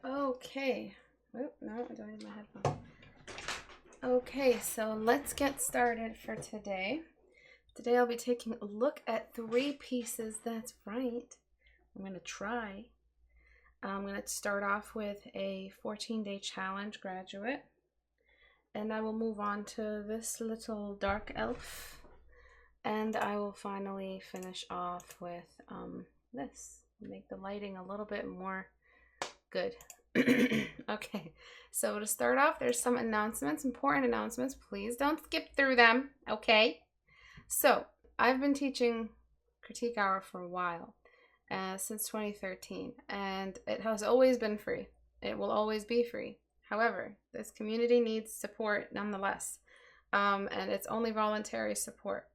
Okay. Oh, no, I don't have my headphones. Okay, so let's get started for today. Today I'll be taking a look at 3 pieces. That's right. I'm going to try. I'm going to start off with a 14-day challenge graduate. And I will move on to this little dark elf. And I will finally finish off with this. Make the lighting a little bit more good. Okay, so to start off, there's some announcements, important announcements. Please don't skip through them, okay? So, I've been teaching Critique Hour for a while, since 2013, and it has always been free. It will always be free. However, this community needs support nonetheless, and it's only voluntary support.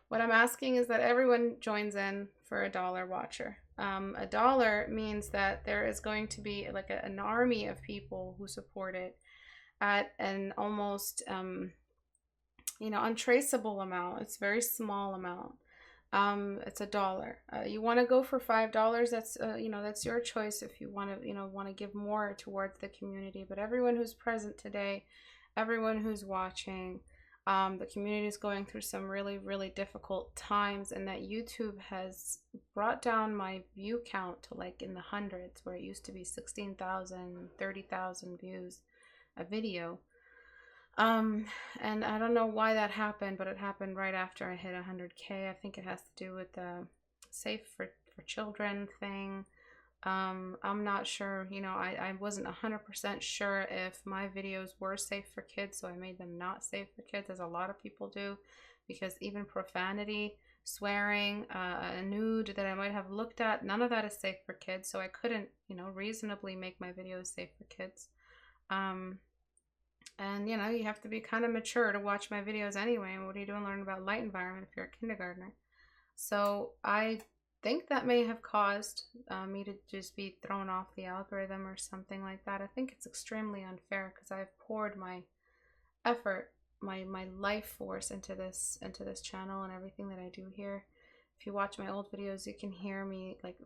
What I'm asking is that everyone joins in for $1 watcher. $1 means that there is going to be like an army of people who support it at an almost untraceable amount. It's a very small amount. It's $1. You want to go for $5. That's that's your choice if you want to give more towards the community. But everyone who's present today, everyone who's watching, the community is going through some really, really difficult times, and that YouTube has brought down my view count to like in the hundreds, where it used to be 16,000, 30,000 views a video. And I don't know why that happened, but it happened right after I hit 100K. I think it has to do with the safe for children thing. I'm not sure, I wasn't 100% sure if my videos were safe for kids, so I made them not safe for kids, as a lot of people do, because even profanity, swearing, a nude that I might have looked at, none of that is safe for kids, so I couldn't, reasonably make my videos safe for kids. And, you have to be kind of mature to watch my videos anyway, and what are you doing learning about light environment if you're a kindergartner? So I think that may have caused me to just be thrown off the algorithm or something like that. I think it's extremely unfair because I've poured my effort, my life force into this channel and everything that I do here. If you watch my old videos, you can hear me like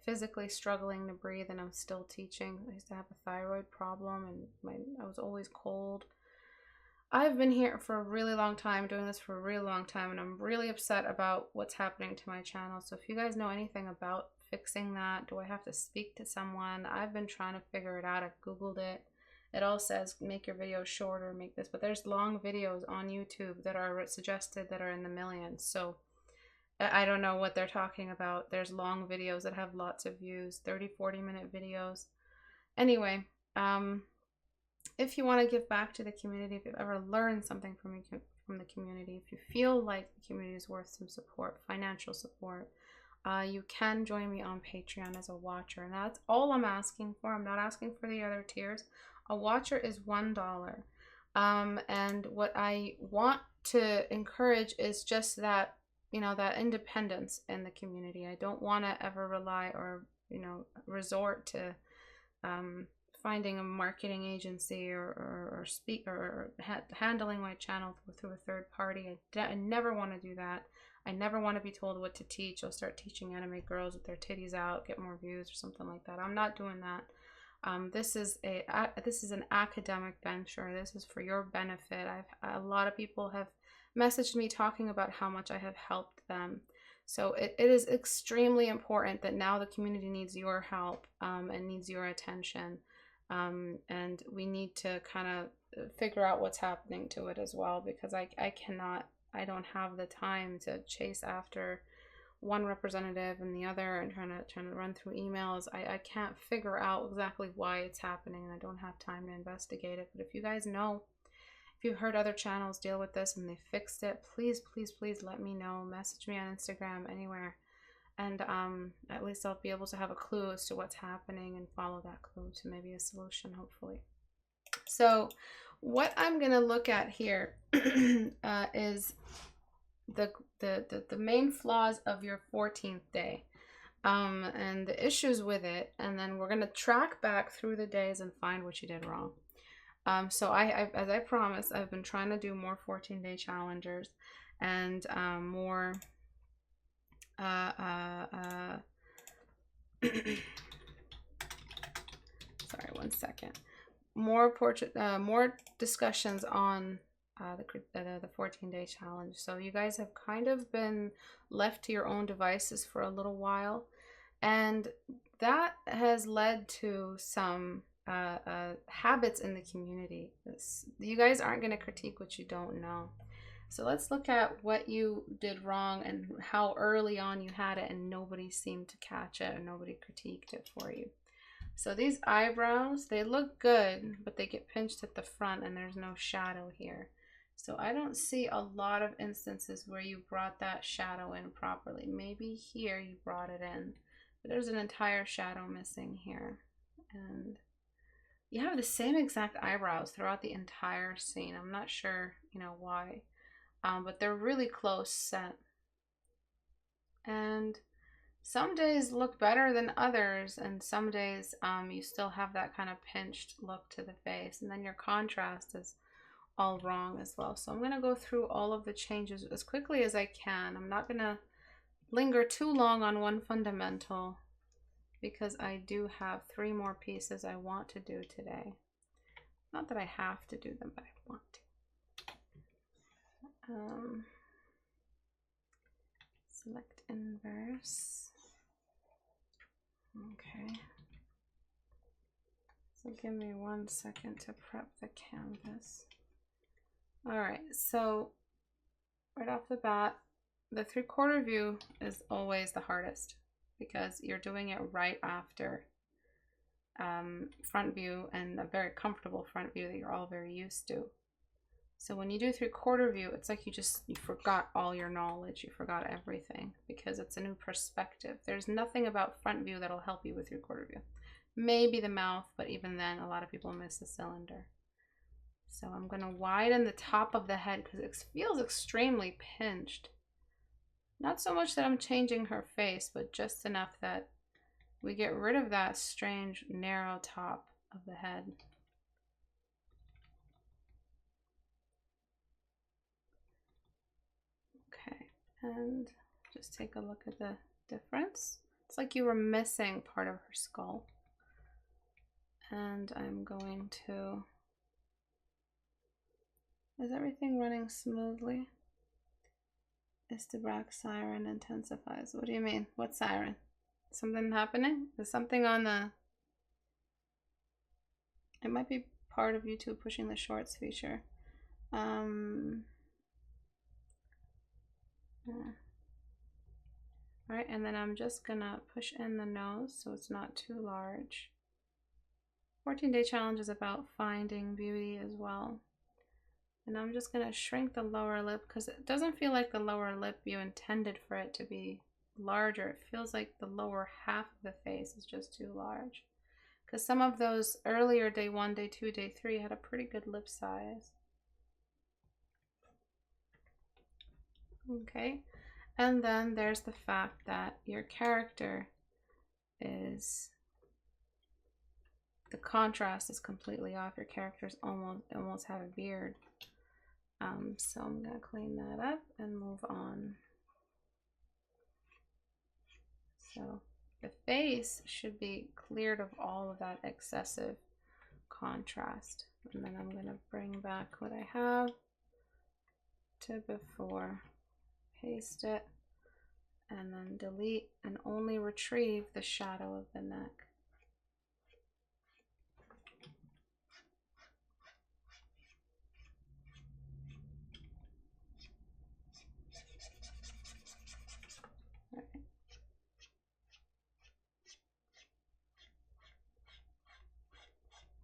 physically struggling to breathe, and I'm still teaching. I used to have a thyroid problem, and I was always cold. I've been here for a really long time, doing this for a really long time, and I'm really upset about what's happening to my channel. So if you guys know anything about fixing that, do I have to speak to someone? I've been trying to figure it out. I've Googled it. It all says make your videos shorter, make this, but there's long videos on YouTube that are suggested that are in the millions. So I don't know what they're talking about. There's long videos that have lots of views, 30-40 minute videos. Anyway, if you want to give back to the community, if you've ever learned something from the community, if you feel like the community is worth some support, financial support, you can join me on Patreon as a watcher, and that's all I'm asking for. I'm not asking for the other tiers. A watcher is $1. And what I want to encourage is just that, that independence in the community. I don't want to ever rely or, resort to finding a marketing agency or handling my channel through a third party. I never want to do that. I never want to be told what to teach. I'll start teaching anime girls with their titties out, get more views or something like that. I'm not doing that. This is an academic venture. This is for your benefit. A lot of people have messaged me talking about how much I have helped them. So it is extremely important that now the community needs your help and needs your attention. And we need to kind of figure out what's happening to it as well, because I don't have the time to chase after one representative and the other and trying to run through emails. I can't figure out exactly why it's happening, and I don't have time to investigate it. But if you guys know, if you've heard other channels deal with this and they fixed it, please let me know. Message me on Instagram, anywhere, and at least I'll be able to have a clue as to what's happening and follow that clue to maybe a solution, hopefully. So what I'm gonna look at here is the main flaws of your 14th day and the issues with it, and then we're gonna track back through the days and find what you did wrong. So as I promised, I've been trying to do more 14-day challengers and more sorry, one second. More discussions on the 14-day challenge. So you guys have kind of been left to your own devices for a little while, and that has led to some habits in the community. You guys aren't going to critique what you don't know. So let's look at what you did wrong and how early on you had it and nobody seemed to catch it and nobody critiqued it for you. So these eyebrows, they look good, but they get pinched at the front and there's no shadow here. So I don't see a lot of instances where you brought that shadow in properly. Maybe here you brought it in, but there's an entire shadow missing here. And you have the same exact eyebrows throughout the entire scene. I'm not sure, why, but they're really close set. And some days look better than others, and some days you still have that kind of pinched look to the face, and then your contrast is all wrong as well. So I'm going to go through all of the changes as quickly as I can. I'm not going to linger too long on one fundamental because I do have 3 more pieces I want to do today. Not that I have to do them, but I want to. Select inverse. Okay. So give me 1 second to prep the canvas. All right, so right off the bat, the 3/4 view is always the hardest because you're doing it right after front view, and a very comfortable front view that you're all very used to. So when you do 3/4 view, it's like you forgot all your knowledge, you forgot everything because it's a new perspective. There's nothing about front view that'll help you with 3/4 view. Maybe the mouth, but even then a lot of people miss the cylinder. So I'm going to widen the top of the head because it feels extremely pinched. Not so much that I'm changing her face, but just enough that we get rid of that strange narrow top of the head. Okay, and just take a look at the difference. It's like you were missing part of her skull. And I'm going to... Is everything running smoothly? Istebrak siren intensifies. What do you mean? What siren? Something happening? Is something on the... It might be part of YouTube pushing the shorts feature. Yeah. Alright, and then I'm just gonna push in the nose so it's not too large. 14-day challenge is about finding beauty as well. And I'm just gonna shrink the lower lip because it doesn't feel like the lower lip you intended for it to be larger. It feels like the lower half of the face is just too large. Because some of those earlier day 1, day 2, day 3 had a pretty good lip size. Okay, and then there's the fact that your character is... The contrast is completely off. Your characters almost have a beard. So I'm gonna clean that up and move on. So the face should be cleared of all of that excessive contrast. And then I'm gonna bring back what I have to before, paste it, and then delete and only retrieve the shadow of the neck.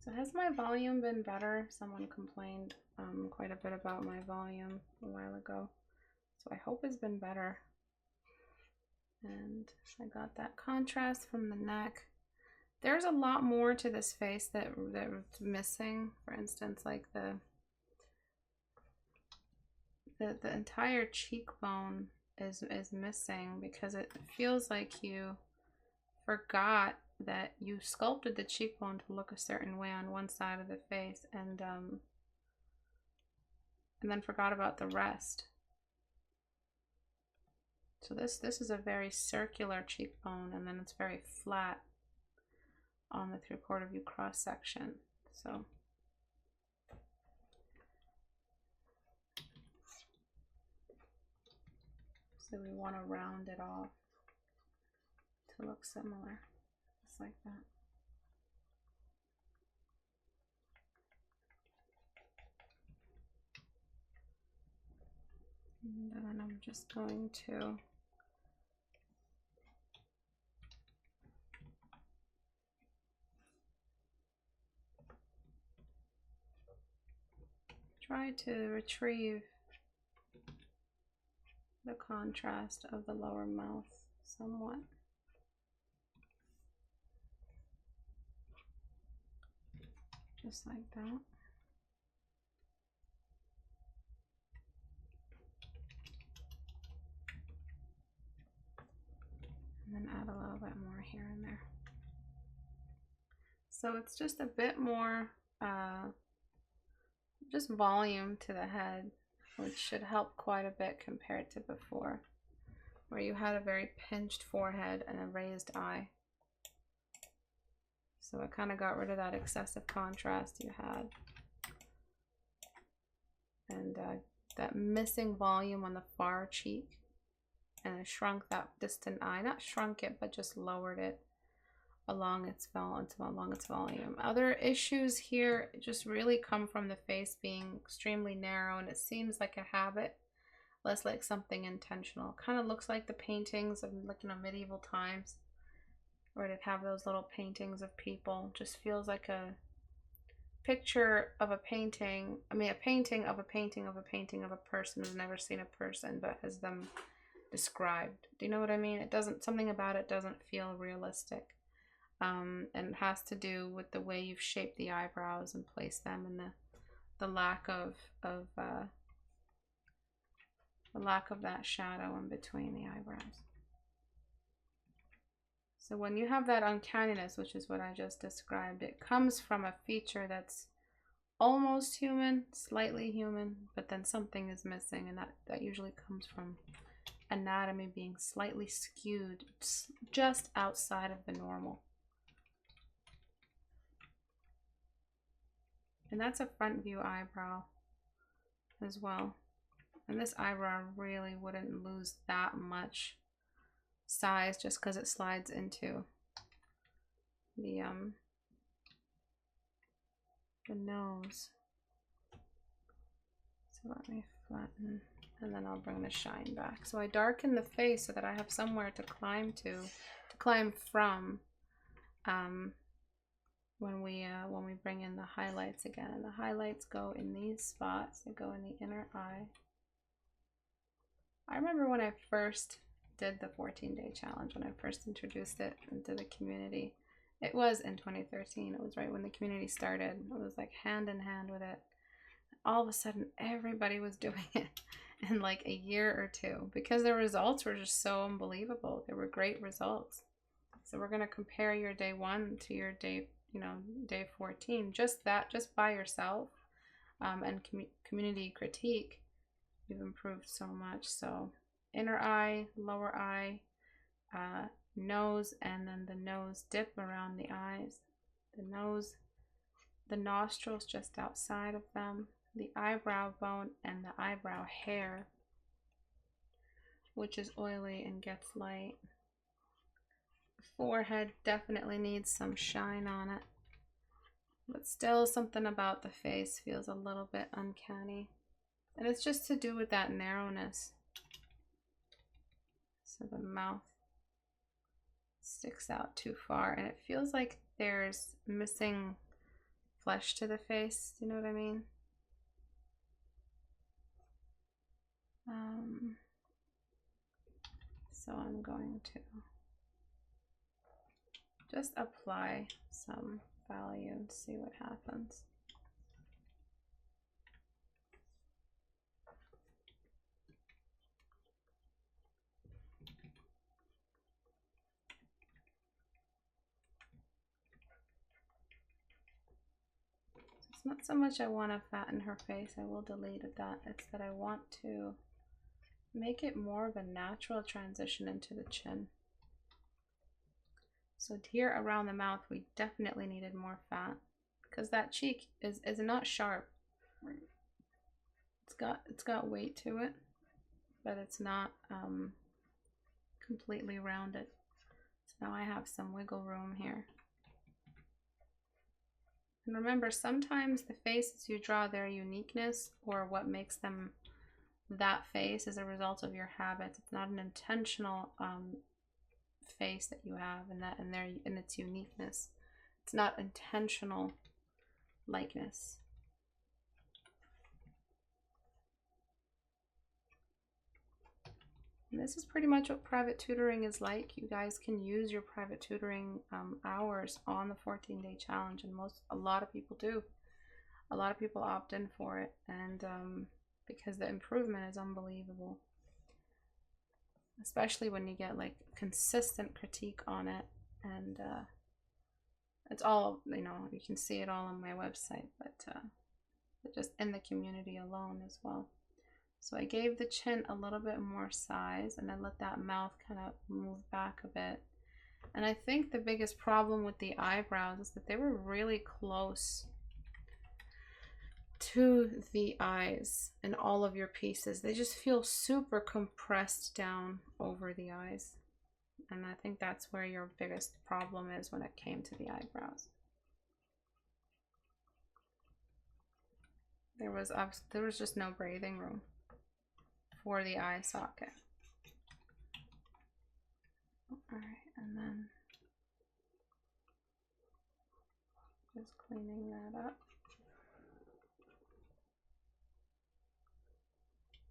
So has my volume been better? Someone complained quite a bit about my volume a while ago. So I hope it's been better. And I got that contrast from the neck. There's a lot more to this face that's missing. For instance, like the entire cheekbone is missing because it feels like you forgot that you sculpted the cheekbone to look a certain way on one side of the face and then forgot about the rest. So this is a very circular cheekbone, and then it's very flat on the 3/4 view cross section. So we want to round it off to look similar, just like that. And then I'm just going to try to retrieve the contrast of the lower mouth somewhat. Just like that. And then add a little bit more here and there. So it's just a bit more just volume to the head, which should help quite a bit compared to before, where you had a very pinched forehead and a raised eye. So it kind of got rid of that excessive contrast you had. And that missing volume on the far cheek. And I shrunk that distant eye. Not shrunk it, but just lowered it along its volume. Other issues here just really come from the face being extremely narrow, and it seems like a habit, less like something intentional. Kind of looks like the paintings of, like, you know, medieval times, where they'd have those little paintings of people. Just feels like a picture of a painting. I mean, a painting of a painting of a painting of a person who's never seen a person but has them described. Do you know what I mean? It doesn't, something about it doesn't feel realistic. And it has to do with the way you've shaped the eyebrows and placed them, and the lack of that shadow in between the eyebrows. So when you have that uncanniness, which is what I just described, it comes from a feature that's almost human, slightly human, but then something is missing, and that usually comes from anatomy being slightly skewed just outside of the normal. And that's a front view eyebrow as well. And this eyebrow really wouldn't lose that much size just because it slides into the nose. So let me flatten, and then I'll bring the shine back. So I darken the face so that I have somewhere to climb from when we bring in the highlights again. And the highlights go in these spots. They go in the inner eye. I remember when I first did the 14-day challenge, when I first introduced it into the community. It was in 2013. It was right when the community started. It was like hand in hand with it. All of a sudden, everybody was doing it in like a year or two because the results were just so unbelievable. They were great results. So we're going to compare your day 1 to your day, day 14. Just by yourself, and community critique, you've improved so much. So inner eye, lower eye, nose, and then the nose dip around the eyes, the nose, the nostrils just outside of them, the eyebrow bone, and the eyebrow hair, which is oily and gets light. The forehead definitely needs some shine on it, but still something about the face feels a little bit uncanny. And it's just to do with that narrowness. So the mouth sticks out too far, and it feels like there's missing flesh to the face. You know what I mean? So I'm going to just apply some value and see what happens. It's not so much I want to fatten her face. I will delete that. It's that I want to make it more of a natural transition into the chin. So here around the mouth, we definitely needed more fat. because that cheek is not sharp. It's got weight to it, but it's not completely rounded. So now I have some wiggle room here. And remember, sometimes the faces you draw, their uniqueness or what makes them that face is a result of your habits. It's not an intentional face that you have, and its uniqueness. It's not intentional likeness. And this is pretty much what private tutoring is like. You guys can use your private tutoring hours on the 14-day challenge, and a lot of people do. A lot of people opt in for it, and because the improvement is unbelievable, especially when you get like consistent critique on it. And it's all, you know, you can see it all on my website, but just in the community alone as well. So I gave the chin a little bit more size, and I let that mouth kind of move back a bit. And I think the biggest problem with the eyebrows is that they were really close to the eyes in all of your pieces. They just feel super compressed down over the eyes. And I think that's where your biggest problem is when it came to the eyebrows. There was just no breathing room for the eye socket. Alright, and then just cleaning that up.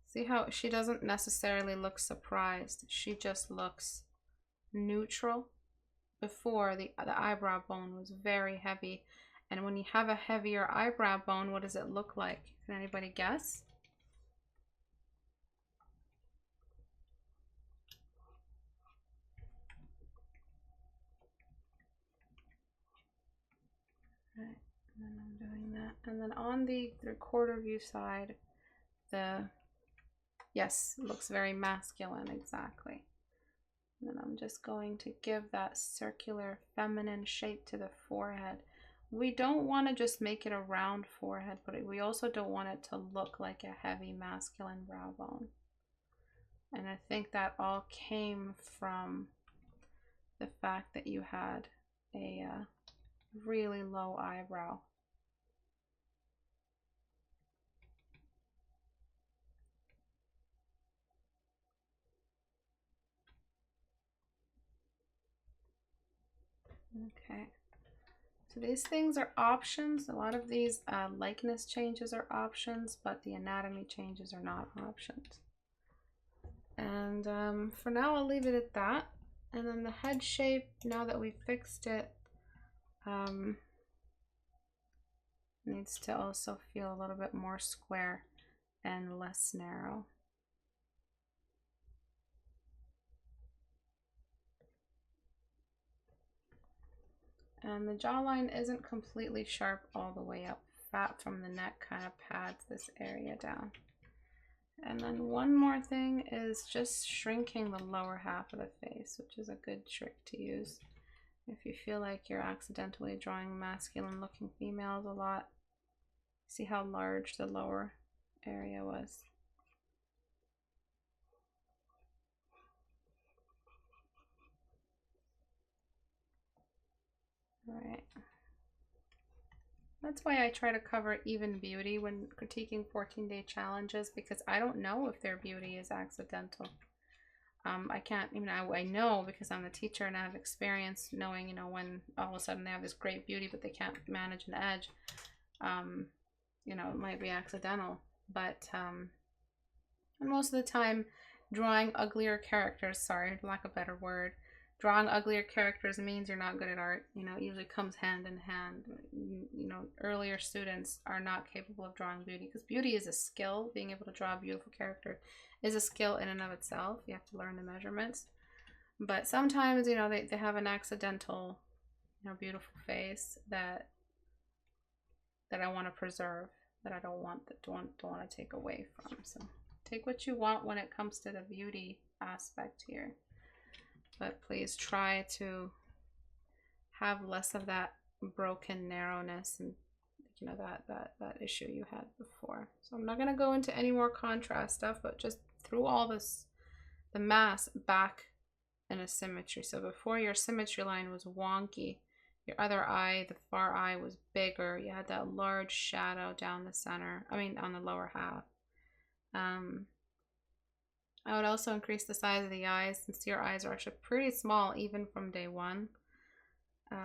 See how she doesn't necessarily look surprised. She just looks neutral. Before, the eyebrow bone was very heavy. And when you have a heavier eyebrow bone, what does it look like? Can anybody guess? Right, and then I'm doing that. And then on the 3/4 view side, yes, it looks very masculine, exactly. And then I'm just going to give that circular feminine shape to the forehead. We don't want to just make it a round forehead, but we also don't want it to look like a heavy masculine brow bone. And I think that all came from the fact that you had a really low eyebrow. Okay, so these things are options. A lot of these likeness changes are options, but the anatomy changes are not options. And for now, I'll leave it at that. And then the head shape, now that we fixed it, needs to also feel a little bit more square and less narrow. And the jawline isn't completely sharp all the way up. Fat from the neck kind of pads this area down. And then one more thing is just shrinking the lower half of the face, which is a good trick to use if you feel like you're accidentally drawing masculine looking females a lot. See how large the lower area was. All right. That's why I try to cover even beauty when critiquing 14-day challenges, because I don't know if their beauty is accidental. I can't, even I know because I'm the teacher and I have experience knowing, you know, when all of a sudden they have this great beauty but they can't manage an edge. You know, it might be accidental, but and most of the time drawing uglier characters, sorry, lack of a better word, drawing uglier characters means you're not good at art. You know, it usually comes hand in hand. You know, earlier students are not capable of drawing beauty, because beauty is a skill. Being able to draw a beautiful character is a skill in and of itself. You have to learn the measurements. But sometimes, you know, they have an accidental, you know, beautiful face that I want to preserve, that I don't want to take away from. So take what you want when it comes to the beauty aspect here. But please try to have less of that broken narrowness and you know, that issue you had before. So I'm not going to go into any more contrast stuff, but just through all this, the mass back in a symmetry. So before, your symmetry line was wonky. Your other eye, the far eye, was bigger. You had that large shadow down the center. I mean, on the lower half. I would also increase the size of the eyes, since your eyes are actually pretty small even from day one.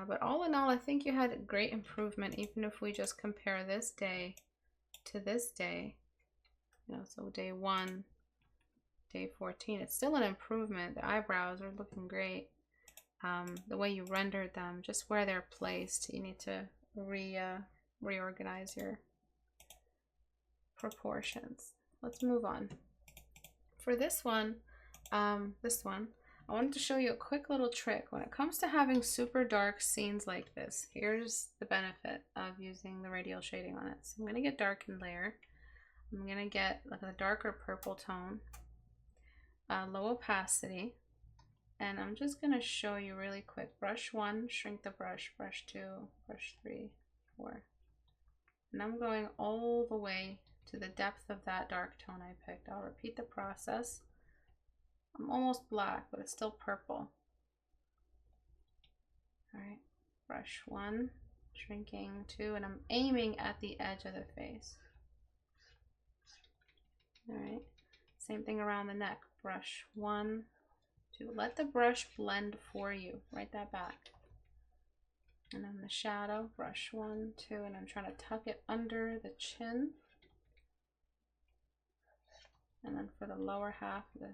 But all in all, I think you had great improvement, even if we just compare this day to this day. You know, so day 1, day 14, it's still an improvement. The eyebrows are looking great. The way you rendered them, just where they're placed, you need to reorganize your proportions. Let's move on. For this one, I wanted to show you a quick little trick. When it comes to having super dark scenes like this, here's the benefit of using the radial shading on it. So I'm going to get darken layer. I'm going to get like a darker purple tone, low opacity, and I'm just going to show you really quick. Brush 1, shrink the brush, brush 2, brush 3, 4. And I'm going all the way to the depth of that dark tone I picked. I'll repeat the process. I'm almost black, but it's still purple. All right, brush 1, shrinking 2, and I'm aiming at the edge of the face. All right, same thing around the neck. Brush 1, 2. Let the brush blend for you. Write that back. And then the shadow, brush 1, 2, and I'm trying to tuck it under the chin. And then for the lower half of the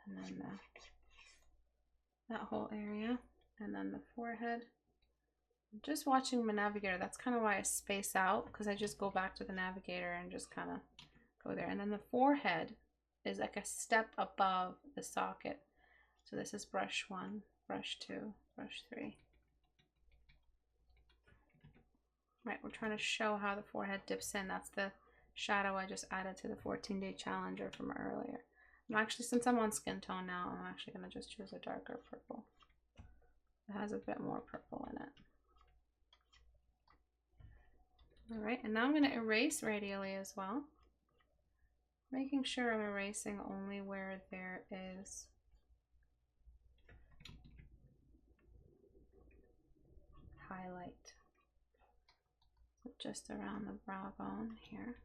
and then that whole area, and then the forehead. I'm just watching my navigator. That's kind of why I space out, because I just go back to the navigator and just kind of go there. And then the forehead is like a step above the socket. So this is brush 1, brush 2, brush 3. Right, we're trying to show how the forehead dips in. That's the shadow I just added to the 14-day challenger from earlier. I'm actually, since I'm on skin tone now, I'm actually going to just choose a darker purple. It has a bit more purple in it. All right, and now I'm going to erase radially as well, making sure I'm erasing only where there is highlight. So just around the brow bone here,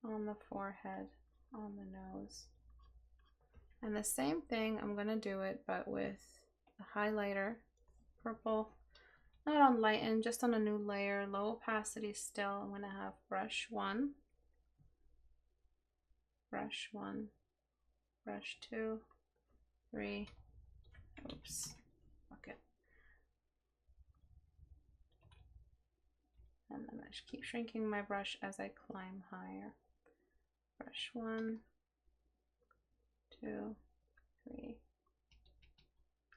on the forehead, on the nose. And the same thing, I'm going to do it, but with a highlighter, purple, not on lighten, just on a new layer, low opacity still. I'm going to have brush 1, brush 1, brush 2, 3, oops, okay. And then I just keep shrinking my brush as I climb higher. Brush 1, 2, 3.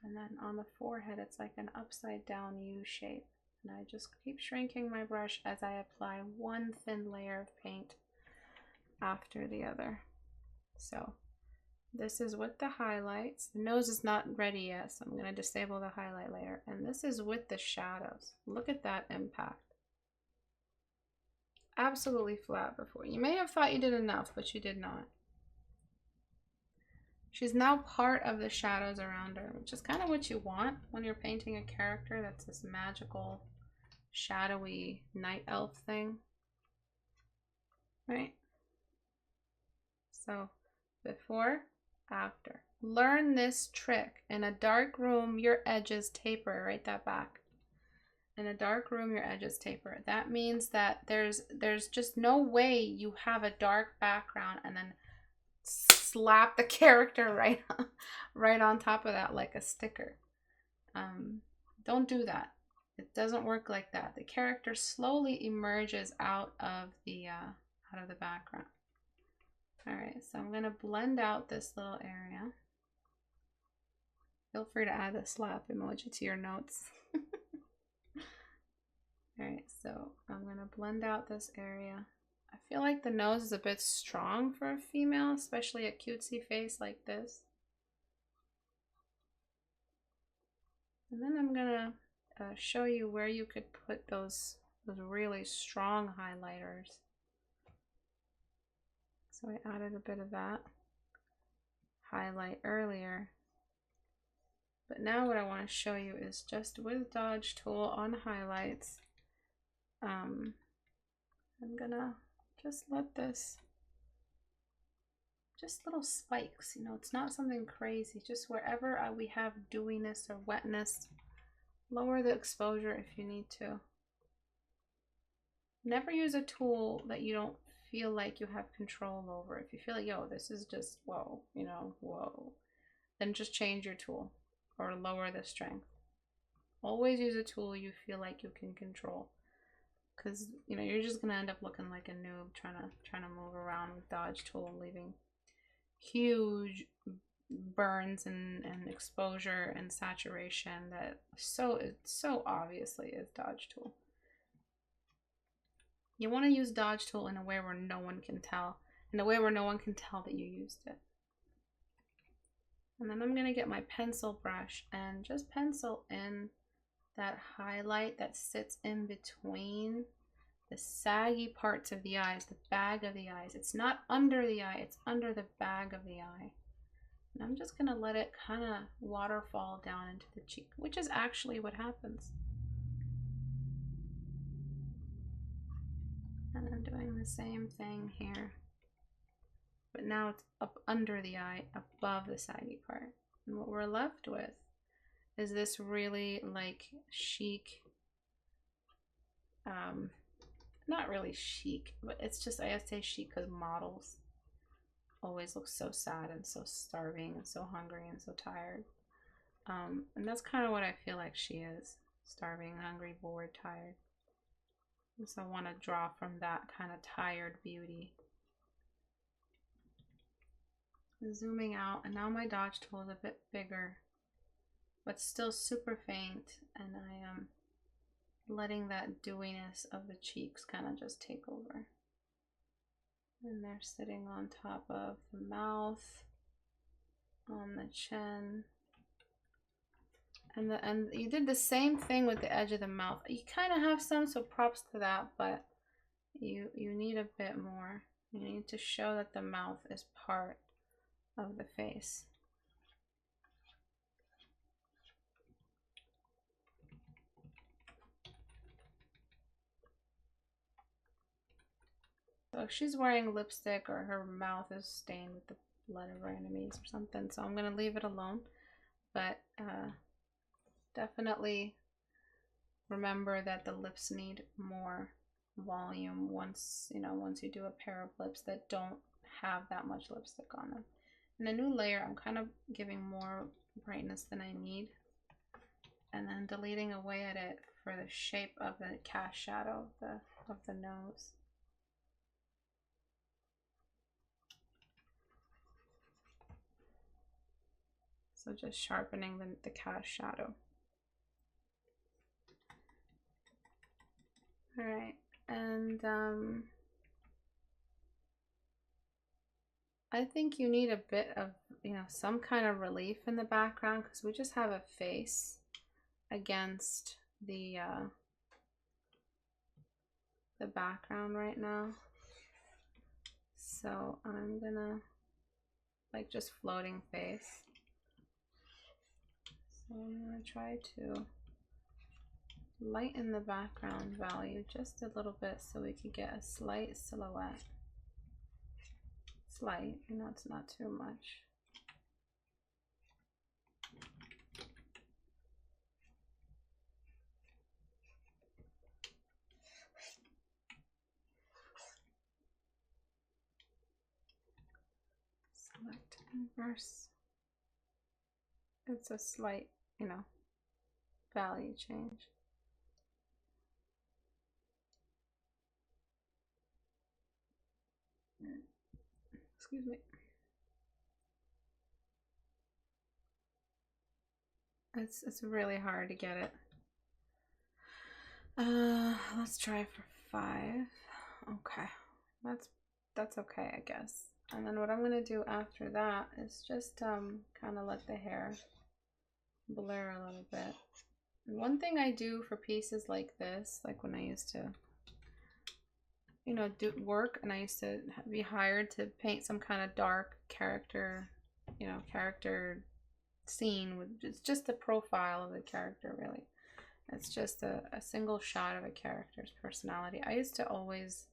And then on the forehead, it's like an upside down U shape. And I just keep shrinking my brush as I apply one thin layer of paint after the other. So this is with the highlights. The nose is not ready yet, so I'm going to disable the highlight layer. And this is with the shadows. Look at that impact. Absolutely flat before. You may have thought you did enough, but you did not. She's now part of the shadows around her, which is kind of what you want when you're painting a character that's this magical, shadowy night elf thing. Right? So, before, after. Learn this trick. In a dark room, your edges taper. Write that back. In a dark room, your edges taper. That means that there's just no way you have a dark background and then slap the character right on top of that like a sticker. Don't do that. It doesn't work like that. The character slowly emerges out of the background. All right, so I'm gonna blend out this little area. Feel free to add a slap emoji to your notes. All right, so I'm gonna blend out this area. I feel like the nose is a bit strong for a female, especially a cutesy face like this. And then I'm gonna show you where you could put those really strong highlighters. So I added a bit of that highlight earlier. But now what I want to show you is just with Dodge tool on highlights. I'm gonna just let this, just little spikes, you know, it's not something crazy, just wherever we have dewiness or wetness, lower the exposure if you need to. Never use a tool that you don't feel like you have control over. If you feel like, yo, this is just, whoa, you know, whoa, then just change your tool or lower the strength. Always use a tool you feel like you can control, because you know you're just gonna end up looking like a noob trying to move around with Dodge tool, leaving huge burns and exposure and saturation that it so obviously is Dodge tool. You want to use Dodge tool in a way where no one can tell, in a way where no one can tell that you used it. And then I'm gonna get my pencil brush and just pencil in that highlight that sits in between the saggy parts of the eyes, the bag of the eyes. It's not under the eye, it's under the bag of the eye. And I'm just gonna let it kind of waterfall down into the cheek, which is actually what happens. And I'm doing the same thing here. But now it's up under the eye, above the saggy part. And what we're left with is this really like chic, not really chic, but it's just, I say chic because models always look so sad and so starving and so hungry and so tired. And that's kind of what I feel like she is. Starving, hungry, bored, tired. And so I want to draw from that kind of tired beauty. Zooming out, and now my Dodge tool is a bit bigger, but still super faint, and I am letting that dewiness of the cheeks kind of just take over. And they're sitting on top of the mouth, on the chin. And you did the same thing with the edge of the mouth. You kind of have some, so props to that, but you need a bit more. You need to show that the mouth is part of the face. So if she's wearing lipstick or her mouth is stained with the blood of her enemies or something, so I'm gonna leave it alone. But definitely remember that the lips need more volume once you do a pair of lips that don't have that much lipstick on them. In a new layer, I'm kind of giving more brightness than I need, and then deleting away at it for the shape of the cast shadow of the nose. So just sharpening the cast shadow. All right, and I think you need a bit of, some kind of relief in the background, because we just have a face against the background right now. So I'm gonna like just floating face. So I'm gonna try to lighten the background value just a little bit so we could get a slight silhouette. Slight, it's not too much. Select inverse. It's a slight, value change. Excuse me. It's really hard to get it. Let's try for 5. Okay, that's okay, I guess. And then what I'm gonna do after that is just kind of let the hair blur a little bit. One thing I do for pieces like this, like when I used to, you know, do work and I used to be hired to paint some kind of dark character, you know, character scene with it's just the profile of the character, really. It's just a single shot of a character's personality. I used to always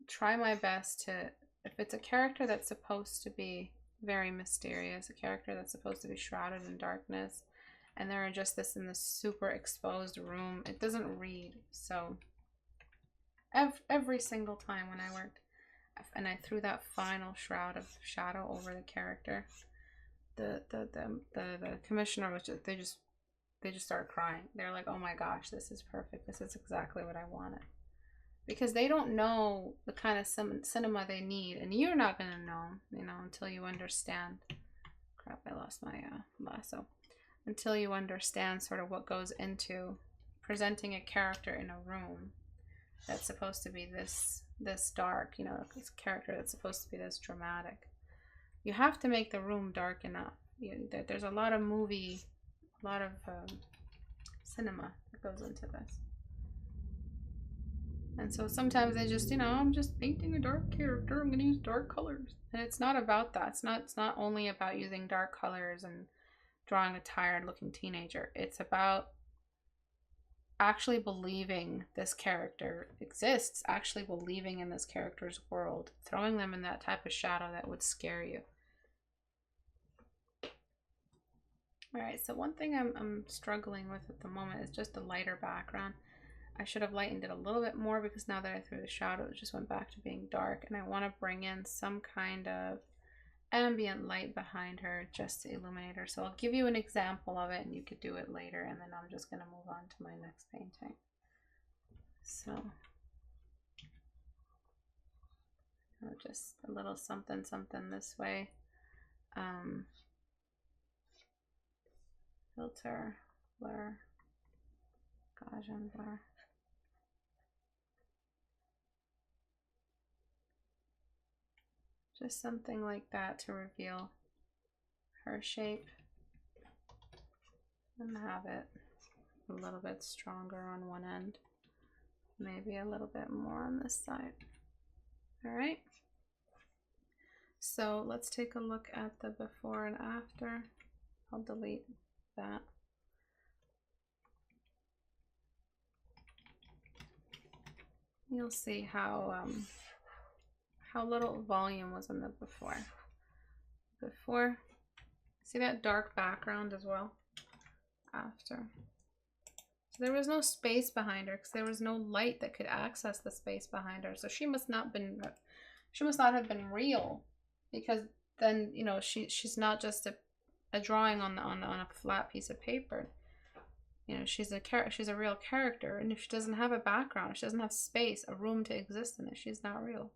try my best to, if it's a character that's supposed to be very mysterious, a character that's supposed to be shrouded in darkness, and they're just in this super exposed room, it doesn't read. So every single time when I worked and I threw that final shroud of shadow over the character, the commissioner was just they just started crying. They're like, oh my gosh, this is perfect, this is exactly what I wanted. Because they don't know the kind of cinema they need, and you're not gonna know, you know, until you understand. Crap, I lost my lasso. Until you understand sort of what goes into presenting a character in a room that's supposed to be this dark, you know, this character that's supposed to be this dramatic. You have to make the room dark enough. There's a lot of cinema that goes into this. And so sometimes they just, you know, I'm just painting a dark character, I'm gonna use dark colors. And it's not about that. It's not only about using dark colors and drawing a tired looking teenager. It's about actually believing this character exists, actually believing in this character's world, throwing them in that type of shadow that would scare you. Alright, so one thing I'm struggling with at the moment is just a lighter background. I should have lightened it a little bit more because now that I threw the shadow, it just went back to being dark, and I want to bring in some kind of ambient light behind her just to illuminate her. So I'll give you an example of it and you could do it later, and then I'm just going to move on to my next painting. So just a little something this way. Filter, blur, Gaussian blur. Just something like that to reveal her shape and have it a little bit stronger on one end, maybe a little bit more on this side. All right, so let's take a look at the before and after. I'll delete that. You'll see how little volume was in the before. See that dark background as well? After. So there was no space behind her because there was no light that could access the space behind her. So she must not have been real, because then, you know, she's not just a drawing on a flat piece of paper. You know, she's a real character, and if she doesn't have a background, if she doesn't have space, a room to exist in it, she's not real.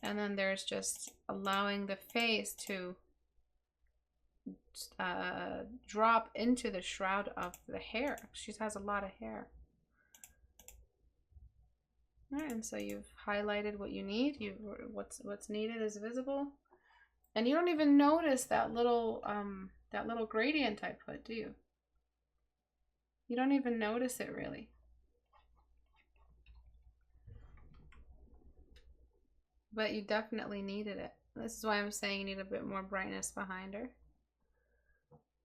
And then there's just allowing the face to drop into the shroud of the hair. She has a lot of hair. All right, and so you've highlighted what you need. What's needed is visible, and you don't even notice that little gradient I put, do you? You don't even notice it really. But you definitely needed it. This is why I'm saying you need a bit more brightness behind her.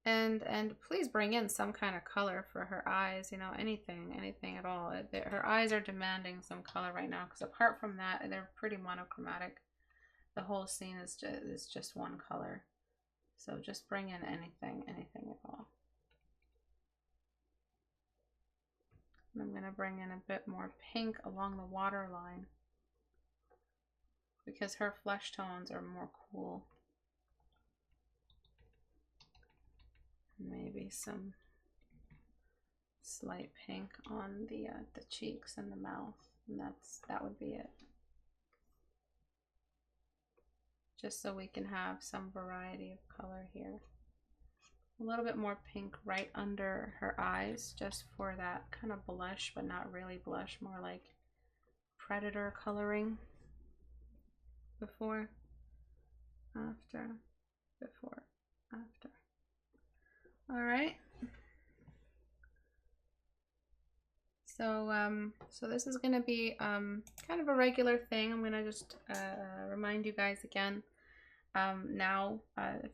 And please bring in some kind of color for her eyes, you know, anything at all. Her eyes are demanding some color right now, because apart from that, they're pretty monochromatic. The whole scene is just one color. So just bring in anything at all. And I'm going to bring in a bit more pink along the waterline, because her flesh tones are more cool. Maybe some slight pink on the cheeks and the mouth, and that would be it. Just so we can have some variety of color here. A little bit more pink right under her eyes, just for that kind of blush, but not really blush, more like predator coloring. Before, after, before, after. All right. So this is going to be kind of a regular thing. I'm going to just remind you guys again. Now,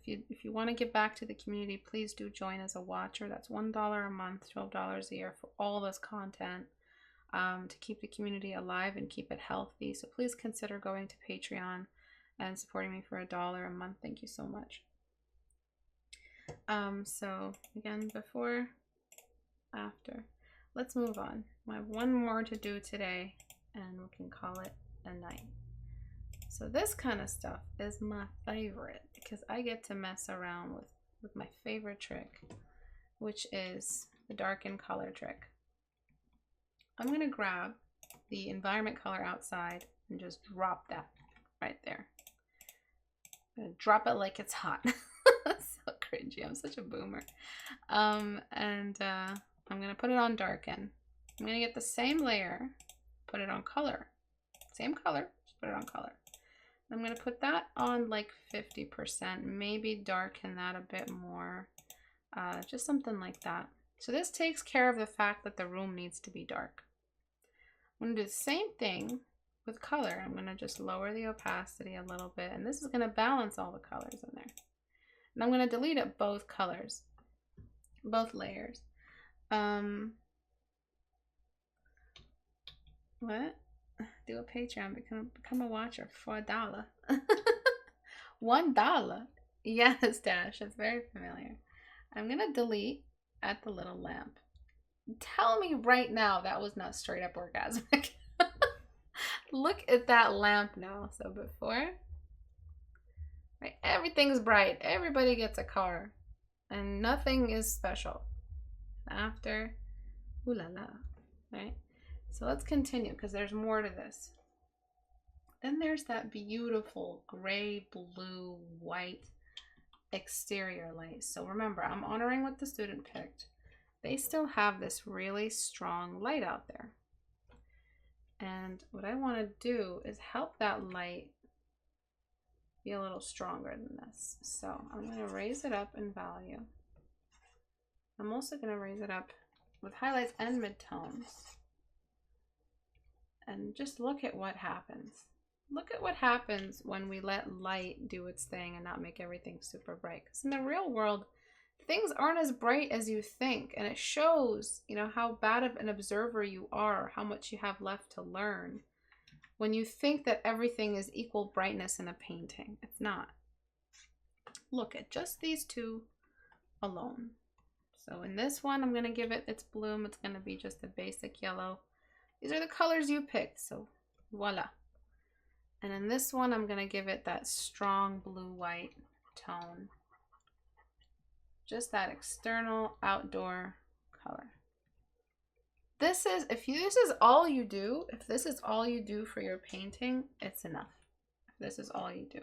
if you want to give back to the community, please do join as a watcher. That's $1 a month, $12 a year for all this content to keep the community alive and keep it healthy. So please consider going to Patreon and supporting me for $1 a month. Thank you so much. So again, before, after. Let's move on. I have one more to do today and we can call it a night. So this kind of stuff is my favorite because I get to mess around with my favorite trick, which is the darken color trick. I'm going to grab the environment color outside and just drop that right there. I'm going to drop it like it's hot. So cringy. I'm such a boomer. I'm going to put it on darken. I'm going to get the same layer, put it on color. Same color, just put it on color. I'm going to put that on like 50%, maybe darken that a bit more, just something like that. So this takes care of the fact that the room needs to be dark. I'm going to do the same thing with color. I'm going to just lower the opacity a little bit, and this is going to balance all the colors in there. And I'm going to delete up both colors, both layers. What? Do a Patreon, become a watcher for $1. $1. Yes, Dash. It's very familiar. I'm gonna delete at the little lamp. Tell me right now that was not straight up orgasmic. Look at that lamp now. So before, right, everything's bright. Everybody gets a car, and nothing is special. After, ooh la la, right? So let's continue because there's more to this. Then there's that beautiful gray, blue, white exterior light. So remember, I'm honoring what the student picked. They still have this really strong light out there. And what I want to do is help that light be a little stronger than this. So I'm going to raise it up in value. I'm also going to raise it up with highlights and midtones. And just look at what happens. Look at what happens when we let light do its thing and not make everything super bright. Because in the real world, things aren't as bright as you think. And it shows, you know, how bad of an observer you are, how much you have left to learn. When you think that everything is equal brightness in a painting. It's not. Look at just these two alone. So in this one, I'm going to give it its bloom. It's going to be just a basic yellow. These are the colors you picked, so voila. And in this one, I'm going to give it that strong blue-white tone. Just that external outdoor color. This is, if this is all you do, if this is all you do for your painting, it's enough. If this is all you do.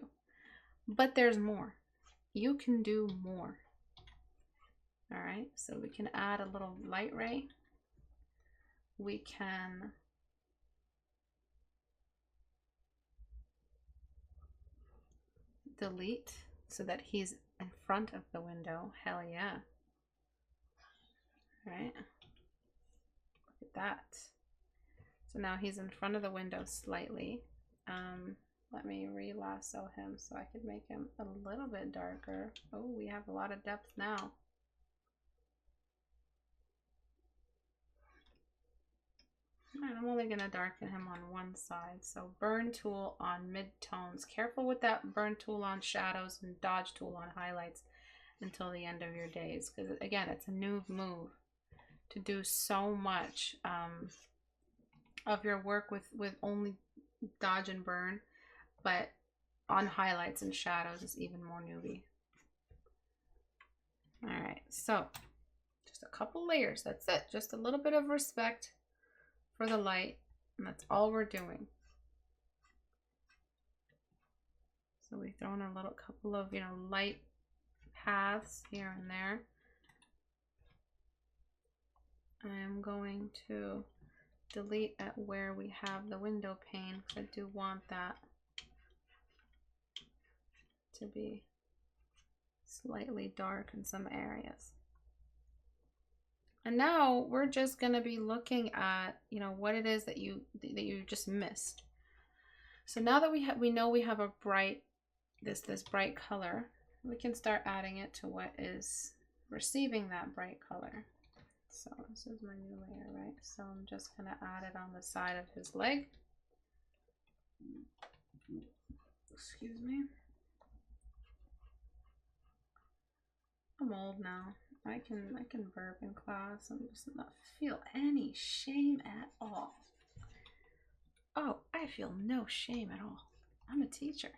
But there's more. You can do more. All right, so we can add a little light ray. We can delete so that he's in front of the window. Hell yeah. All right. Look at that. So now he's in front of the window slightly. Let me re-lasso him so I could make him a little bit darker. Oh, we have a lot of depth now. And I'm only going to darken him on one side. So burn tool on mid-tones. Careful with that burn tool on shadows and dodge tool on highlights until the end of your days. Because again, it's a new move to do so much of your work with only dodge and burn. But on highlights and shadows is even more newbie. Alright, so just a couple layers. That's it. Just a little bit of respect for the light, and that's all we're doing. So we've thrown a little couple of, you know, light paths here and there. I am going to delete at where we have the window pane because I do want that to be slightly dark in some areas. And now we're just going to be looking at, you know, what it is that you just missed. So now that we know we have a bright, this bright color, we can start adding it to what is receiving that bright color. So this is my new layer, right? So I'm just going to add it on the side of his leg. Excuse me. I'm old now. I can burp in class and just not feel any shame at all. Oh, I feel no shame at all. I'm a teacher.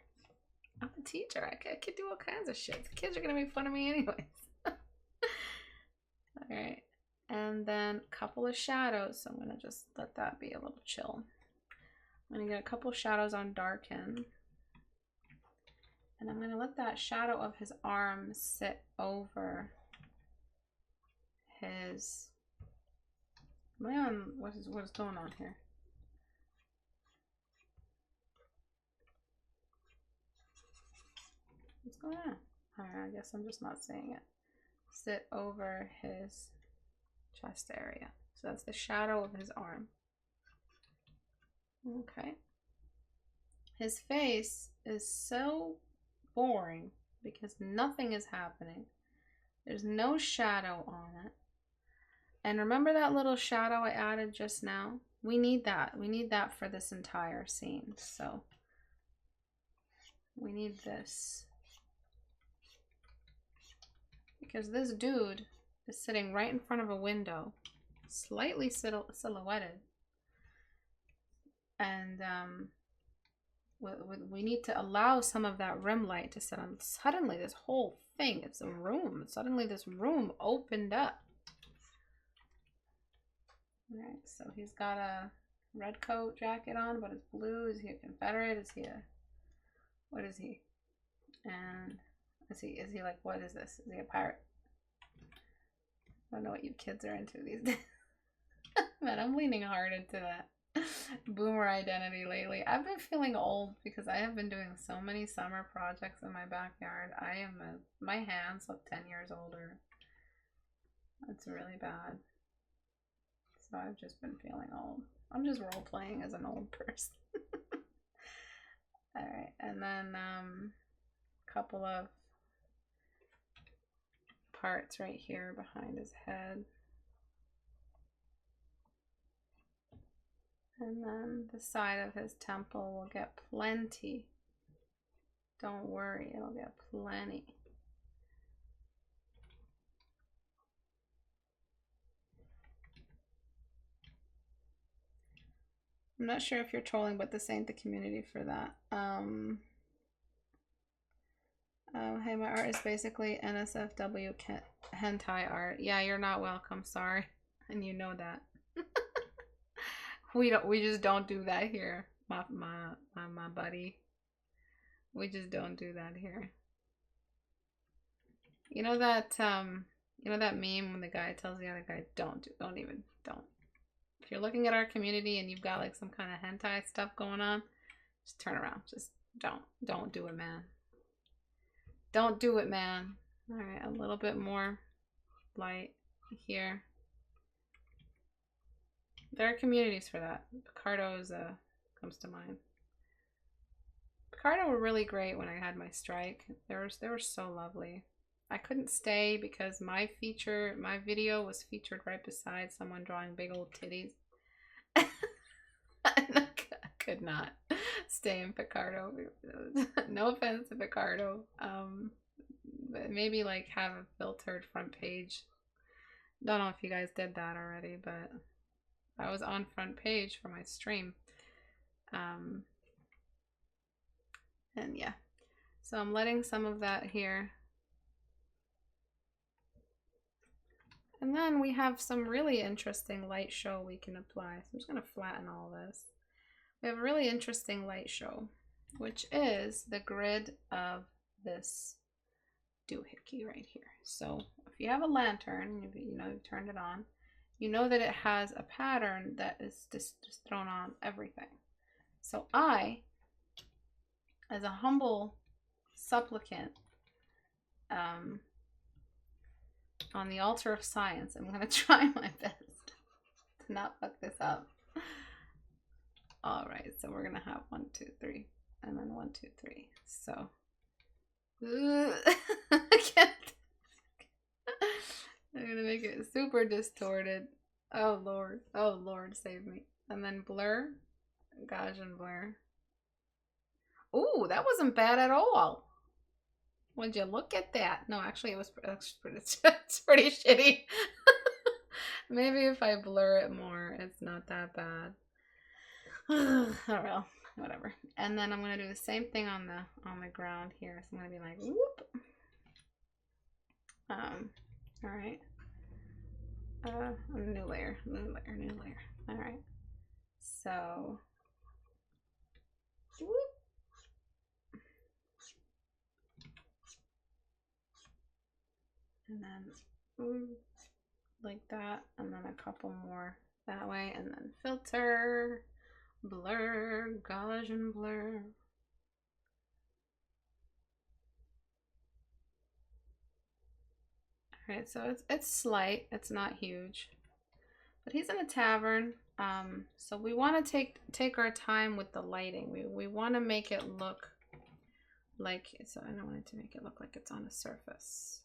I'm a teacher. I can do all kinds of shit. The kids are gonna make fun of me anyways. All right, and then a couple of shadows. So I'm gonna just let that be a little chill. I'm gonna get a couple of shadows on darken. And I'm gonna let that shadow of his arm sit over his, man, what is going on here? What's going on? Alright, I guess I'm just not saying it. Sit over his chest area. So that's the shadow of his arm. Okay. His face is so boring because nothing is happening. There's no shadow on it. And remember that little shadow I added just now? We need that. We need that for this entire scene. So we need this. Because this dude is sitting right in front of a window, slightly silhouetted. And we need to allow some of that rim light to sit on. Suddenly this whole thing, it's a room. Suddenly this room opened up. Alright, so he's got a red coat jacket on, but it's blue. Is he a Confederate? Is he a, what is he? And is he like, what is this? Is he a pirate? I don't know what you kids are into these days. Man, I'm leaning hard into that boomer identity lately. I've been feeling old because I have been doing so many summer projects in my backyard. My hands look 10 years older. It's really bad. So I've just been feeling old. I'm just role playing as an old person. Alright, and then a couple of parts right here behind his head. And then the side of his temple will get plenty. Don't worry, it'll get plenty. I'm not sure if you're trolling, but this ain't the community for that. Hey, my art is basically NSFW hentai art. Yeah, you're not welcome, sorry. And you know that. We just don't do that here, my buddy. We just don't do that here. You know that meme when the guy tells the other guy, don't. If you're looking at our community and you've got like some kind of hentai stuff going on, just turn around. Just don't do it, man. Don't do it, man. All right, a little bit more light here. There are communities for that. Picardo's comes to mind. Picardo were really great when I had my strike. They were so lovely. I couldn't stay because my video was featured right beside someone drawing big old titties. And I could not stay in Picardo. No offense to Picardo. But maybe like have a filtered front page. Don't know if you guys did that already, but I was on front page for my stream. And yeah. So I'm letting some of that here. And then we have some really interesting light show we can apply. So I'm just going to flatten all this. We have a really interesting light show, which is the grid of this doohickey right here. So if you have a lantern, you've turned it on, you know that it has a pattern that is just thrown on everything. So I, as a humble supplicant, on the altar of science, I'm gonna try my best to not fuck this up. All right, so we're gonna have 1, 2, 3, and then 1, 2, 3. So, I can't. I'm gonna make it super distorted. Oh Lord, save me. And then blur, Gaussian blur. Ooh, that wasn't bad at all. Would you look at that? No, actually, it was pretty, it's pretty shitty. Maybe if I blur it more, it's not that bad. Oh well, whatever. And then I'm gonna do the same thing on the ground here. So I'm gonna be like, whoop. All right. New layer. All right. So, whoop. And then like that, and then a couple more that way, and then filter, blur, Gaussian blur. All right, so it's slight, it's not huge, but he's in a tavern, so we want to take our time with the lighting. We want to make it look like, so I don't want it to make it look like it's on a surface.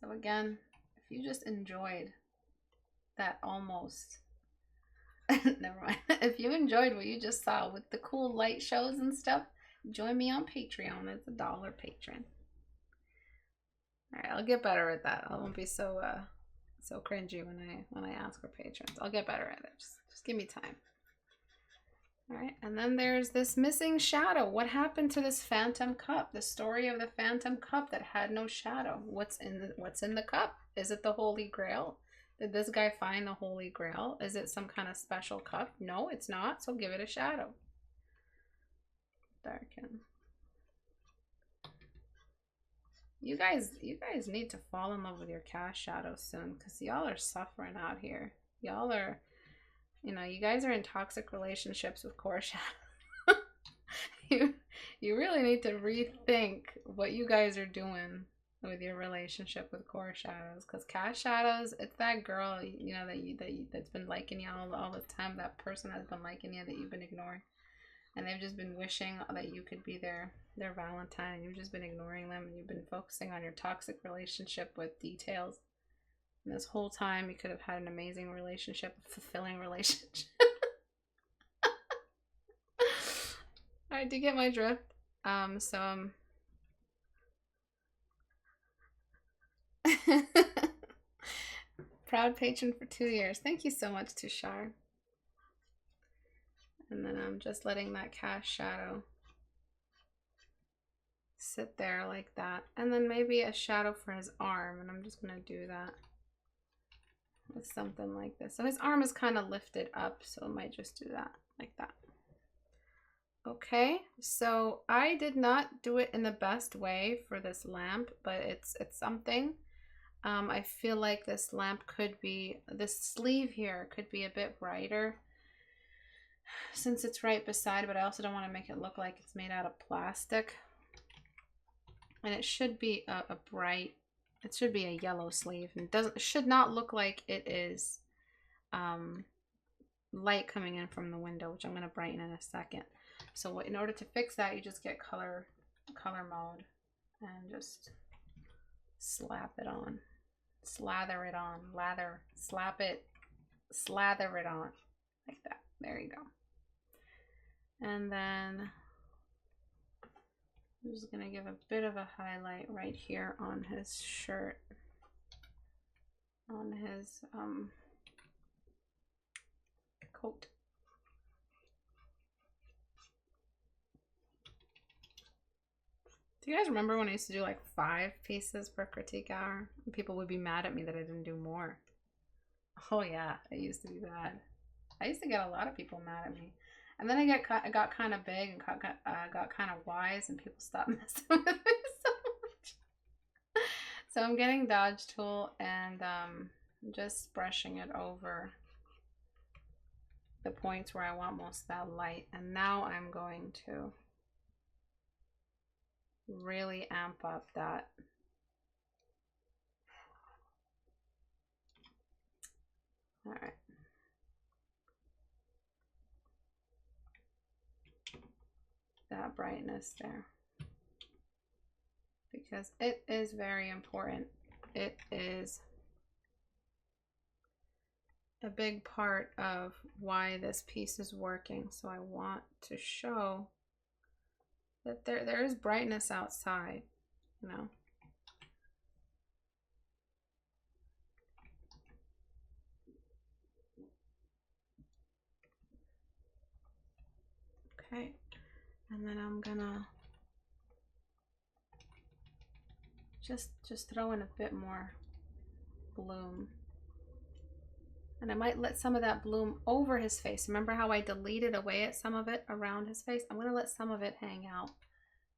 So again, if you just enjoyed that almost, never mind. If you enjoyed what you just saw with the cool light shows and stuff, join me on Patreon. It's $1 patron. All right, I'll get better at that. I won't be so cringy when I ask for patrons. I'll get better at it. Just give me time. All right, and then there's this missing shadow. What happened to this phantom cup? The story of the phantom cup that had no shadow. What's in the cup? Is it the Holy Grail? Did this guy find the Holy Grail? Is it some kind of special cup? No, it's not. So give it a shadow. Darken. You guys need to fall in love with your cast shadows soon, because y'all are suffering out here. Y'all are, you guys are in toxic relationships with core shadow. you really need to rethink what you guys are doing with your relationship with core shadows, because cast shadows, it's that girl, that's been liking you all the time, that person that's been liking you that you've been ignoring, and they've just been wishing that you could be their Valentine, and you've just been ignoring them, and you've been focusing on your toxic relationship with details. And this whole time you could have had an amazing relationship, a fulfilling relationship. Alright, do you get my drift? Proud patron for 2 years. Thank you so much, Tushar. And then I'm just letting that cast shadow sit there like that. And then maybe a shadow for his arm. And I'm just going to do that with something like this. So his arm is kind of lifted up. So I might just do that like that. Okay, so I did not do it in the best way for this lamp, but it's something. I feel like this lamp could be, this sleeve here could be a bit brighter since it's right beside, but I also don't want to make it look like it's made out of plastic. And it should be a bright, it should be a yellow sleeve, and it should not look like it is light coming in from the window, which I'm going to brighten in a second. So in order to fix that, you just get color mode and just slap it on, slather it on, slap it, slather it on like that. There you go. And then I'm just gonna give a bit of a highlight right here on his shirt, on his coat. Do you guys remember when I used to do like 5 pieces per critique hour? And people would be mad at me that I didn't do more. Oh yeah, it used to be bad. I used to get a lot of people mad at me. And then I got kind of big and got kind of wise, and people stopped messing with me so much. So I'm getting Dodge Tool and just brushing it over the points where I want most of that light. And now I'm going to really amp up that. All right. That brightness there. Because it is very important. It is a big part of why this piece is working. So I want to show that there is brightness outside, you know. Okay, and then I'm gonna just throw in a bit more bloom. And I might let some of that bloom over his face. Remember how I deleted away at some of it around his face? I'm gonna let some of it hang out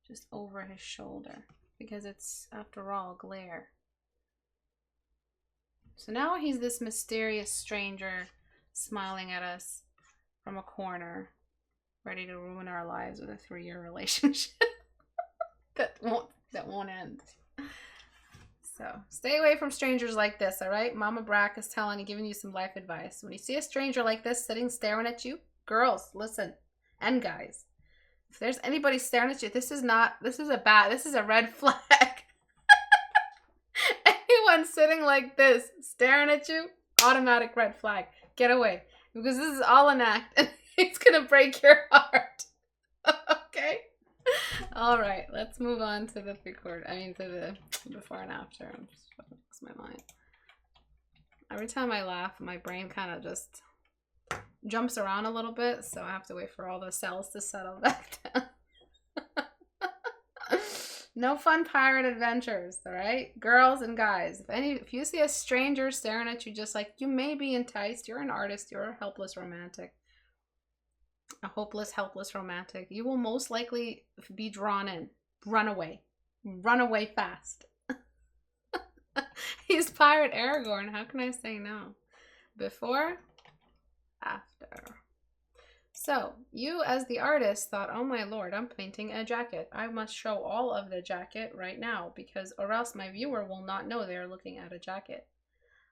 just over his shoulder because it's, after all, glare. So now he's this mysterious stranger smiling at us from a corner, ready to ruin our lives with a 3-year relationship that won't end. So stay away from strangers like this, all right? Mama Brack is giving you some life advice. When you see a stranger like this sitting staring at you, girls, listen, and guys, if there's anybody staring at you, this is a red flag. Anyone sitting like this staring at you, automatic red flag. Get away, because this is all an act and it's gonna break your heart. Okay? All right, let's move on to the to the before and after. I'm just fucking lose my mind. Every time I laugh, my brain kind of just jumps around a little bit, so I have to wait for all the cells to settle back down. No fun pirate adventures, all right? Girls and guys, if you see a stranger staring at you, just like, you may be enticed, you're an artist, you're a helpless romantic. A hopeless, helpless romantic. You will most likely be drawn in. Run away. Run away fast. He's Pirate Aragorn. How can I say no? Before, after. So, you as the artist thought, oh my lord, I'm painting a jacket. I must show all of the jacket right now, because or else my viewer will not know they're looking at a jacket.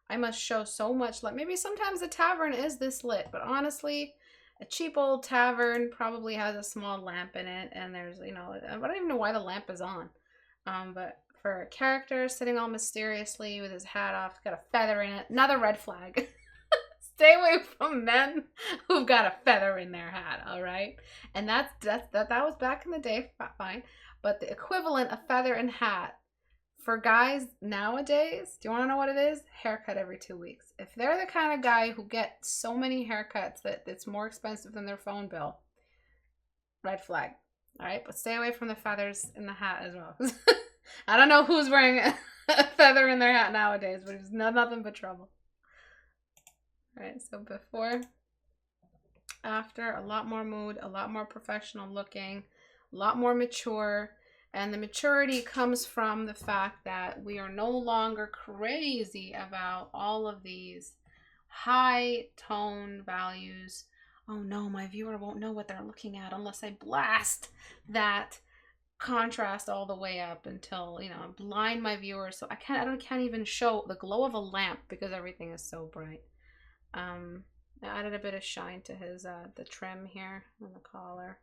I must show so much light. Maybe sometimes the tavern is this lit, but honestly, a cheap old tavern probably has a small lamp in it, and there's, you know, I don't even know why the lamp is on. But for a character sitting all mysteriously with his hat off, got a feather in it, another red flag. Stay away from men who've got a feather in their hat, all right? And that was back in the day, fine. But the equivalent of feather and hat for guys nowadays, do you want to know what it is? Haircut every 2 weeks. If they're the kind of guy who gets so many haircuts that it's more expensive than their phone bill, red flag. All right, but stay away from the feathers in the hat as well. I don't know who's wearing a feather in their hat nowadays, but it's nothing but trouble. All right, so before, after, a lot more mood, a lot more professional looking, a lot more mature. And the maturity comes from the fact that we are no longer crazy about all of these high tone values. Oh no, my viewer won't know what they're looking at unless I blast that contrast all the way up until, you know, blind my viewers. So I can't even show the glow of a lamp because everything is so bright. I added a bit of shine to his the trim here on the collar.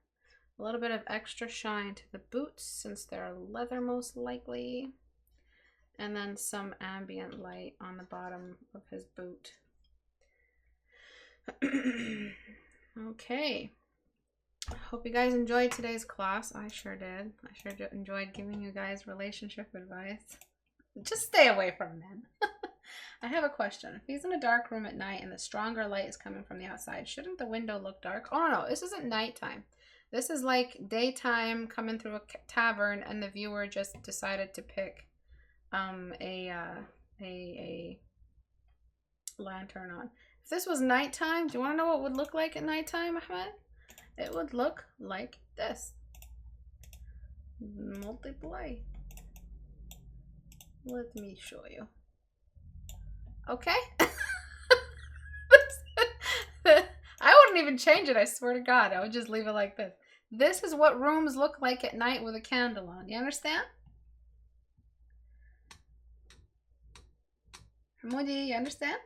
A little bit of extra shine to the boots since they're leather most likely. And then some ambient light on the bottom of his boot. Okay. Hope you guys enjoyed today's class. I sure did. I sure enjoyed giving you guys relationship advice. Just stay away from men. I have a question. If he's in a dark room at night and the stronger light is coming from the outside, shouldn't the window look dark? Oh no, this isn't nighttime. This is like daytime coming through a tavern and the viewer just decided to pick a lantern on. If this was nighttime, do you want to know what it would look like at nighttime, Ahmed? It would look like this. Multiply. Let me show you. Okay? I wouldn't even change it, I swear to God. I would just leave it like this. This is what rooms look like at night with a candle on. You understand? Moody, you understand?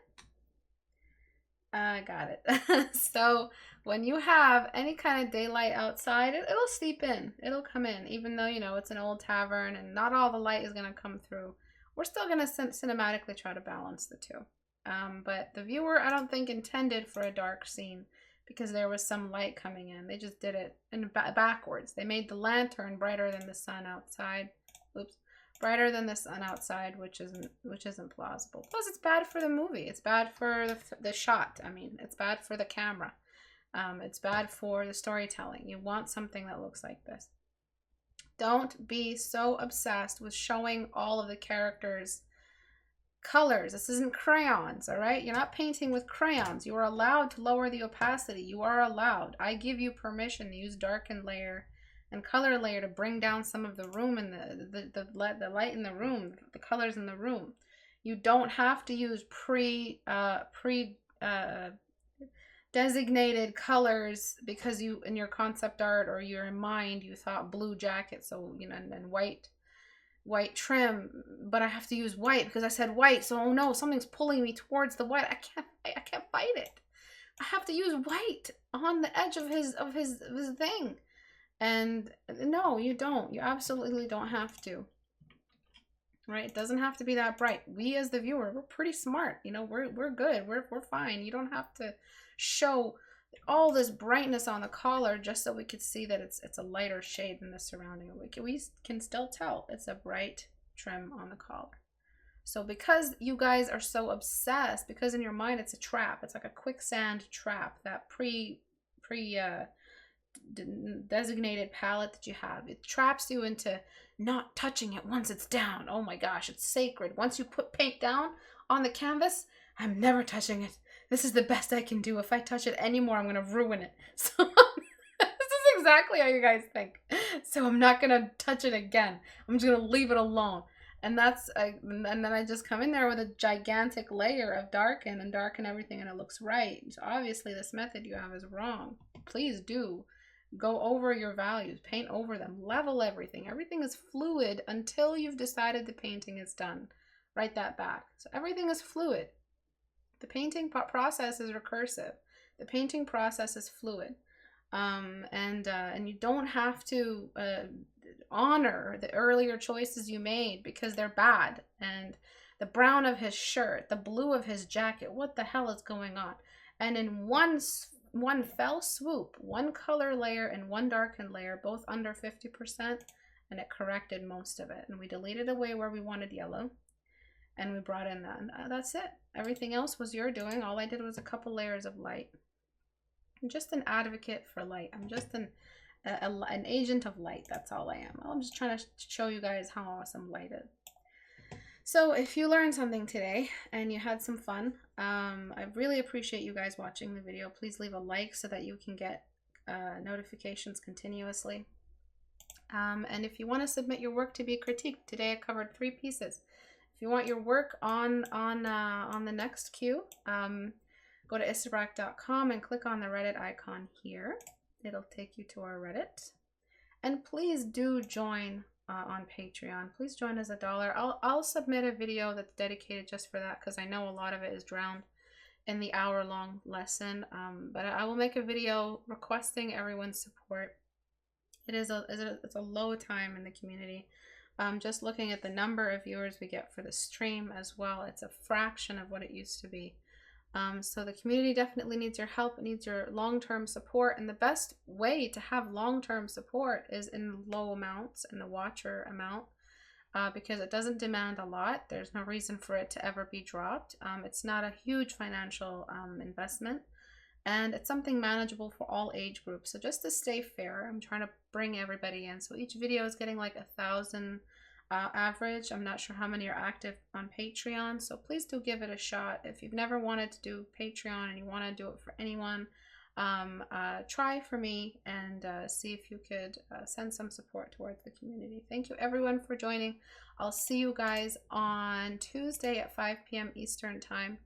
I got it. So when you have any kind of daylight outside, it'll seep in. It'll come in, even though, you know, it's an old tavern and not all the light is going to come through. We're still going to cinematically try to balance the two. But the viewer, I don't think, intended for a dark scene because there was some light coming in. They just did it in backwards. They made the lantern brighter than the sun outside. Oops. Brighter than the sun outside, which isn't plausible. Plus, it's bad for the movie. It's bad for the shot. I mean, it's bad for the camera. It's bad for the storytelling. You want something that looks like this. Don't be so obsessed with showing all of the characters' colors. This isn't crayons, all right? You're not painting with crayons. You are allowed to lower the opacity. You are allowed. I give you permission to use darken layer and color layer to bring down some of the room and the light in the room, the colors in the room. You don't have to use designated colors because you, in your concept art or your mind, you thought blue jacket, so, you know, and white trim, but I have to use white because I said white, so oh no, something's pulling me towards the white. I can't fight it. I have to use white on the edge of his thing. And no, you don't. You absolutely don't have to. Right? It doesn't have to be that bright. We as the viewer, we're pretty smart. You know, we're good. We're fine. You don't have to show all this brightness on the collar just so we could see that it's a lighter shade than the surrounding. We can still tell it's a bright trim on the collar. So because you guys are so obsessed, because in your mind it's a trap. It's like a quicksand trap, that designated palette that you have. It traps you into not touching it once it's down. Oh my gosh, it's sacred. Once you put paint down on the canvas, I'm never touching it. This is the best I can do. If I touch it anymore, I'm going to ruin it. So this is exactly how you guys think. So I'm not going to touch it again. I'm just going to leave it alone. And and then I just come in there with a gigantic layer of darken and darken everything, and it looks right. So obviously this method you have is wrong. Please do go over your values, paint over them, level everything. Everything is fluid until you've decided the painting is done. Write that back. So everything is fluid. The painting process is recursive. The painting process is fluid. And you don't have to honor the earlier choices you made because they're bad. And the brown of his shirt, the blue of his jacket, what the hell is going on? And in one fell swoop, one color layer and one darken layer, both under 50%, and it corrected most of it. And we deleted away where we wanted yellow, and we brought in that. And that's it. Everything else was your doing. All I did was a couple layers of light. I'm just an advocate for light. I'm just an agent of light. That's all I am. I'm just trying to show you guys how awesome light is. So if you learned something today and you had some fun, I really appreciate you guys watching the video. Please leave a like so that you can get notifications continuously. And if you want to submit your work to be critiqued, today I covered 3 pieces. If you want your work on the next queue, go to istebrak.com and click on the Reddit icon here. It'll take you to our Reddit. And please do join on Patreon. Please join as $1. I'll submit a video that's dedicated just for that because I know a lot of it is drowned in the hour-long lesson. But I will make a video requesting everyone's support. It's a low time in the community. Just looking at the number of viewers we get for the stream as well, it's a fraction of what it used to be. So the community definitely needs your help. It needs your long-term support, and the best way to have long-term support is in low amounts, in the watcher amount, because it doesn't demand a lot. There's no reason for it to ever be dropped. It's not a huge financial investment, and it's something manageable for all age groups. So just to stay fair, I'm trying to bring everybody in. So each video is getting like 1,000 average. I'm not sure how many are active on Patreon, so please do give it a shot. If you've never wanted to do Patreon and you want to do it for anyone, try for me and see if you could send some support towards the community. Thank you everyone for joining. I'll see you guys on Tuesday at 5 p.m. Eastern time.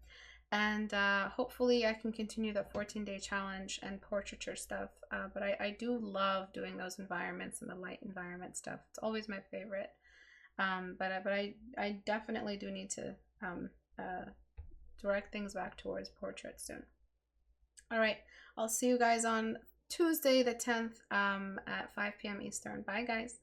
And hopefully I can continue the 14-day challenge and portraiture stuff. But I do love doing those environments and the light environment stuff. It's always my favorite. But I definitely do need to direct things back towards portraits soon. All right, I'll see you guys on Tuesday the 10th at 5 p.m. Eastern. Bye, guys.